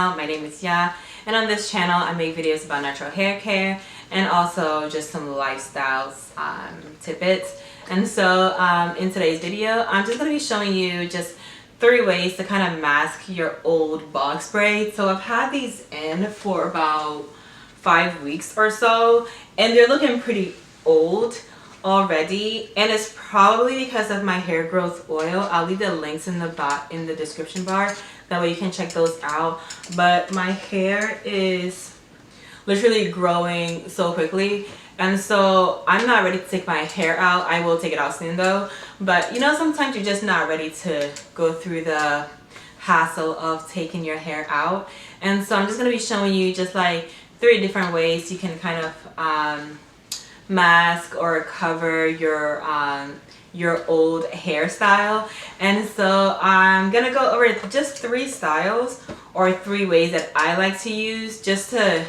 channel. My name is Ya, and on this channel I make videos about natural hair care and also just some lifestyles tidbits. And so in today's video I'm just going to be showing you just 3 ways to kind of mask your old box braids. So I've had these in for about 5 weeks or so, and they're looking pretty old already, and it's probably because of my hair growth oil. I'll leave the links in the description bar, that way you can check those out. But my hair is literally growing so quickly, and so I'm not ready to take my hair out. I will take it out soon though, but you know, sometimes you're just not ready to go through the hassle of taking your hair out. And so I'm just going to be showing you just like 3 different ways you can kind of mask or cover your old hairstyle. And so I'm gonna go over just 3 styles or 3 ways that I like to use, just to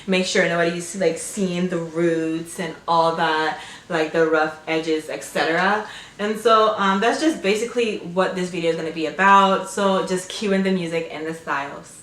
make sure nobody's like seeing the roots and all that, like the rough edges, etc. And so that's just basically what this video is going to be about. So just cue in the music and the styles.